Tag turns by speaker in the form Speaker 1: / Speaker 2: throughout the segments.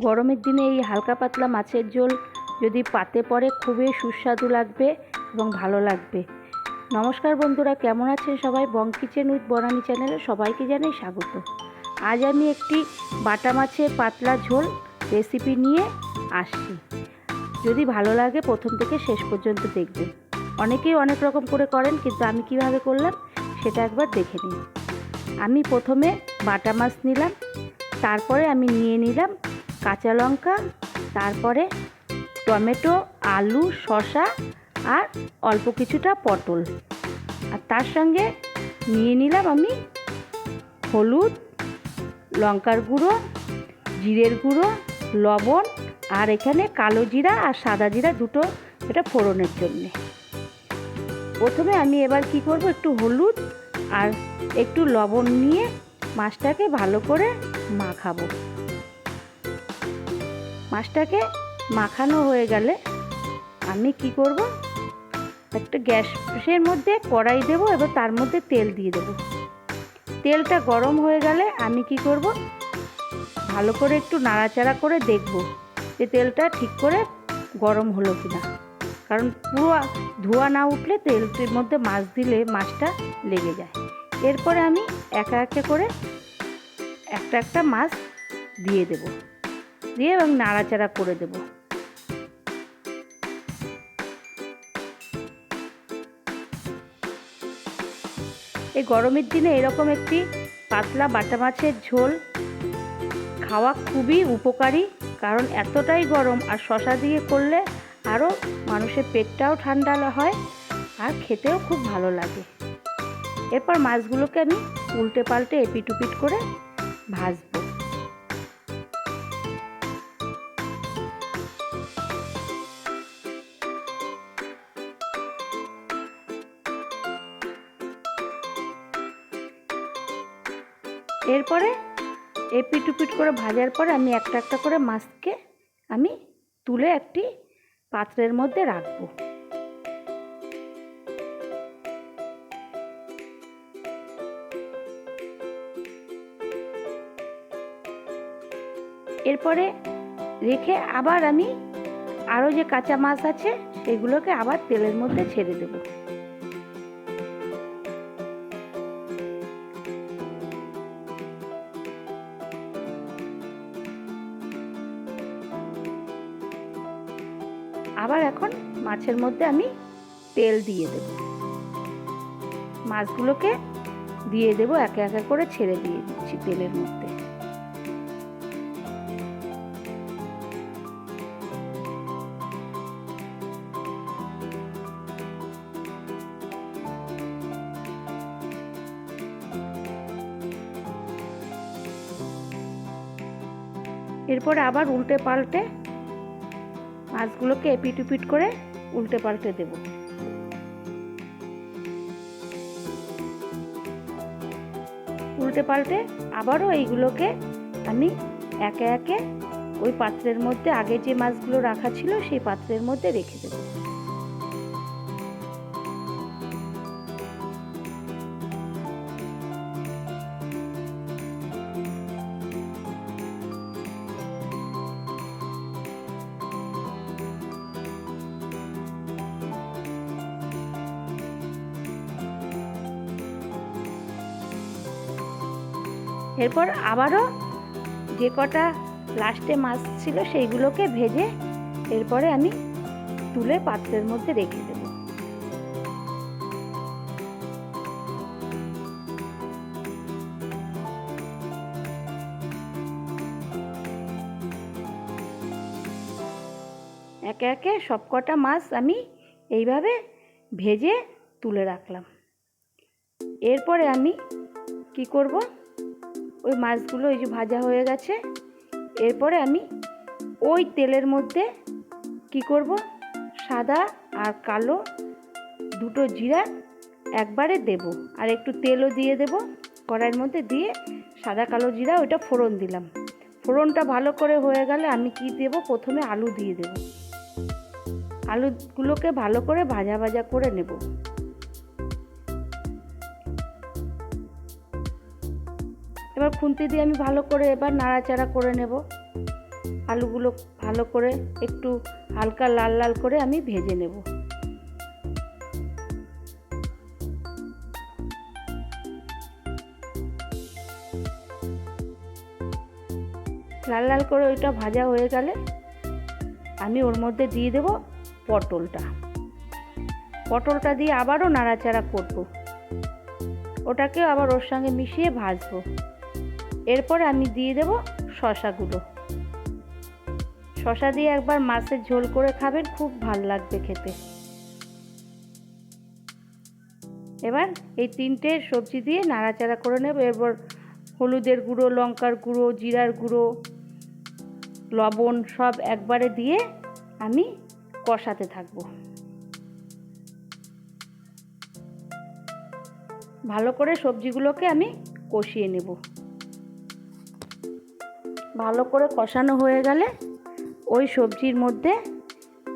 Speaker 1: গরমের দিনে এই হালকা পাতলা মাছের ঝোল যদি পাতে পড়ে খুবই সুস্বাদু লাগবে এবং ভালো লাগবে। নমস্কার বন্ধুরা, কেমন আছেন সবাই? বং কিচেন উইথ বনানী চ্যানেলে সবাইকে জানাই স্বাগত। আজ আমি একটি বাটা মাছের পাতলা ঝোল রেসিপি নিয়ে আসছি। যদি ভালো লাগে প্রথম থেকে শেষ পর্যন্ত দেখবেন। অনেকেই অনেক রকম করে করেন, কিন্তু আমি কিভাবে করলাম সেটা একবার দেখে নিন। আমি প্রথমে বাটা মাছ নিলাম, তারপরে আমি নিয়ে নিলাম কাঁচা লঙ্কা, তারপরে টমেটো, আলু, শসা আর অল্প কিছুটা পটল, আর তার সঙ্গে নিয়ে নিলাম আমি হলুদ, লঙ্কার গুঁড়ো, জিরের গুঁড়ো, লবণ, আর এখানে কালো জিরা আর সাদা জিরা দুটো, এটা ফোড়নের জন্যে। প্রথমে আমি এবার কি করব, একটু হলুদ আর একটু লবণ নিয়ে মাছটাকে ভালো করে মাখাবো। মাছটাকে মাখানো হয়ে গেলে আমি কি করব, একটা গ্যাসের মধ্যে কড়াই দেবো, এবার তার মধ্যে তেল দিয়ে দেবো। তেলটা গরম হয়ে গেলে আমি কি করব, ভালো করে একটু নাড়াচাড়া করে দেখব যে তেলটা ঠিক করে গরম হলো কিনা, কারণ পুরো ধোঁয়া না উঠলে তেলটির মধ্যে মাছ দিলে মাছটা লেগে যায়। এরপরে আমি একা একা করে একটা একটা মাছ দিয়ে দেব, দিয়ে এবং নাড়াচাড়া করে দেব। এই গরমের দিনে এরকম একটি পাতলা বাটা মাছের ঝোল খাওয়া খুবই উপকারী, কারণ এতটাই গরম, আর শসা দিয়ে করলে আরও মানুষের পেটটাও ঠান্ডা হয় আর খেতেও খুব ভালো লাগে। এরপর মাছগুলোকে আমি উল্টে পাল্টে এপিট উপিট করে ভাজবো। এরপরে এপিট উপিট করে ভাজার পরে আমি একটা একটা করে মাছকে আমি তুলে একটি পাত্রের মধ্যে রাখবো। এরপরে রেখে আবার আমি আরও যে কাঁচা মাছ আছে সেগুলোকে আবার তেলের মধ্যে ছেড়ে দেব। আবার এখন মাছের মধ্যে আমি তেল দিয়ে দেব, মাছগুলোকে দিয়ে দেব, একে একে করে ছেড়ে দিয়ে দিচ্ছি তেলের মধ্যে। এরপরে আবার উল্টে পাল্টে মাছগুলোকে এপিট উপিট করে উল্টে পাল্টে দেব। উল্টে পাল্টে আবারও এইগুলোকে আমি একে একে ওই পাত্রের মধ্যে, আগে যে মাছগুলো রাখা ছিল সেই পাত্রের মধ্যে রেখে দেব। এরপর আবারও যে কটা লাস্টে মাছ ছিল সেইগুলোকে ভেজে এরপরে আমি তুলে পাত্রের মধ্যে রেখে দেব। একে একে সব কটা মাছ আমি এইভাবে ভেজে তুলে রাখলাম। এরপরে আমি কি করব, ওই মাছগুলো এই যে ভাজা হয়ে গেছে, এরপরে আমি ওই তেলের মধ্যে কি করব, সাদা আর কালো দুটো জিরা একবারে দেব, আর একটু তেলও দিয়ে দেব কড়াইয়ের মধ্যে, দিয়ে সাদা কালো জিরা ওইটা ফোড়ন দিলাম। ফোড়নটা ভালো করে হয়ে গেলে আমি কি দেব, প্রথমে আলু দিয়ে দেব। আলুগুলোকে ভালো করে ভাজা ভাজা করে নেব। এবার খুন্তি দিয়ে আমি ভালো করে এবার নাড়াচাড়া করে নেব। আলুগুলো ভালো করে একটু হালকা লাল লাল করে আমি ভেজে নেব। লাল লাল করে ওইটা ভাজা হয়ে গেলে আমি ওর মধ্যে দিয়ে দেব পটলটা দিয়ে আবারও নাড়াচাড়া করব। ওটাকেও আবার ওর সঙ্গে মিশিয়ে ভাজবো। এরপর আমি দিয়ে দেব শসা দিয়ে একবার মাছের ঝোল করে খাবেন, খুব ভালো লাগবে খেতে। এবার এই তিনটে সবজি দিয়ে নাড়াচাড়া করে নেব। এরপর হলুদের গুঁড়ো, লঙ্কার গুঁড়ো, জিরার গুঁড়ো, লবণ সব একবারে দিয়ে আমি কষাতে থাকব। ভালো করে সবজিগুলোকে আমি কষিয়ে নেব। ভালো করে কষানো হয়ে গেলে ওই সবজির মধ্যে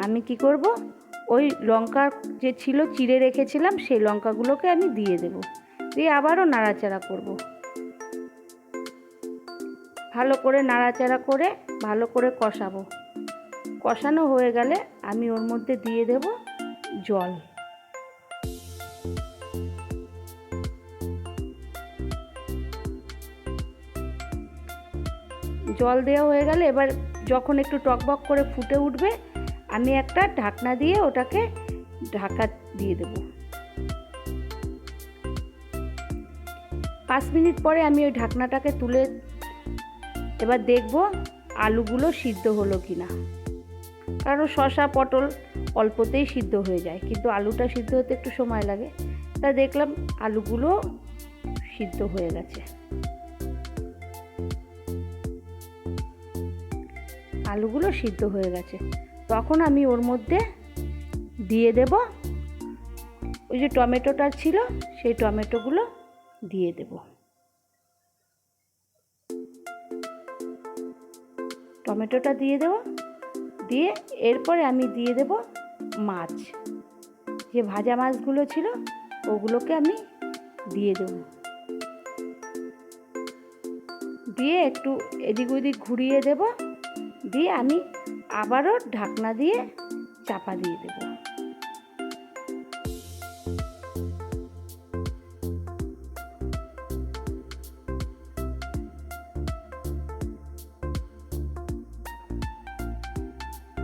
Speaker 1: আমি কি করব, ওই লঙ্কা যে ছিল চিড়ে রেখেছিলাম সেই লঙ্কাগুলোকে আমি দিয়ে দেব। দিয়ে আবারও নাড়াচাড়া করব। ভালো করে নাড়াচাড়া করে ভালো করে কষাবো। কষানো হয়ে গেলে আমি ওর মধ্যে দিয়ে দেব জল। জল দেওয়া হয়ে গেলে এবার যখন একটু টকবক করে ফুটে উঠবে আমি একটা ঢাকনা দিয়ে ওটাকে ঢাকা দিয়ে দেব। 5 মিনিট পরে আমি ওই ঢাকনাটাকে তুলে এবার দেখব আলুগুলো সিদ্ধ হলো কিনা। কারণ শসা পটল অল্পতেই সিদ্ধ হয়ে যায়, কিন্তু আলুটা সিদ্ধ হতে একটু সময় লাগে। তা দেখলাম আলুগুলো সিদ্ধ হয়ে গেছে। আলুগুলো সিদ্ধ হয়ে গেছে, তখন আমি ওর মধ্যে দিয়ে দেব ওই যে টমেটোটা ছিল সেই টমেটোগুলো দিয়ে দেব। টমেটোটা দিয়ে দেব, দিয়ে এরপরে আমি দিয়ে দেব মাছ, যে ভাজা মাছগুলো ছিল ওগুলোকে আমি দিয়ে দেব। দিয়ে একটু এদিক ওদিক ঘুরিয়ে দেব। দিয়ে আমি আবারও ঢাকনা দিয়ে চাপা দিয়ে দেব।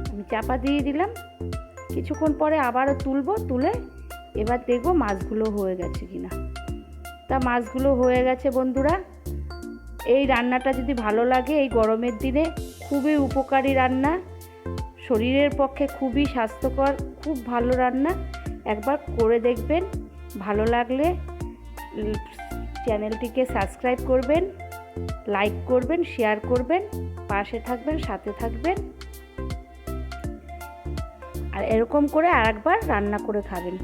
Speaker 1: আমি চাপা দিয়ে দিলাম। কিছুক্ষণ পরে আবারও তুলে এবার দেখব মাছগুলো হয়ে গেছে কিনা। তা মাছগুলো হয়ে গেছে বন্ধুরা। এই রান্নাটা যদি ভালো লাগে, এই গরমের দিনে খুবই উপকারী রান্না, শরীরের পক্ষে খুবই স্বাস্থ্যকর, খুব ভালো রান্না। একবার করে দেখবেন। ভালো লাগলে চ্যানেলটিকে সাবস্ক্রাইব করবেন, লাইক করবেন, শেয়ার করবেন, পাশে থাকবেন, সাথে থাকবেন। আর এরকম করে আরেকবার রান্না করে খাবেন।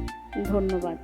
Speaker 1: ধন্যবাদ।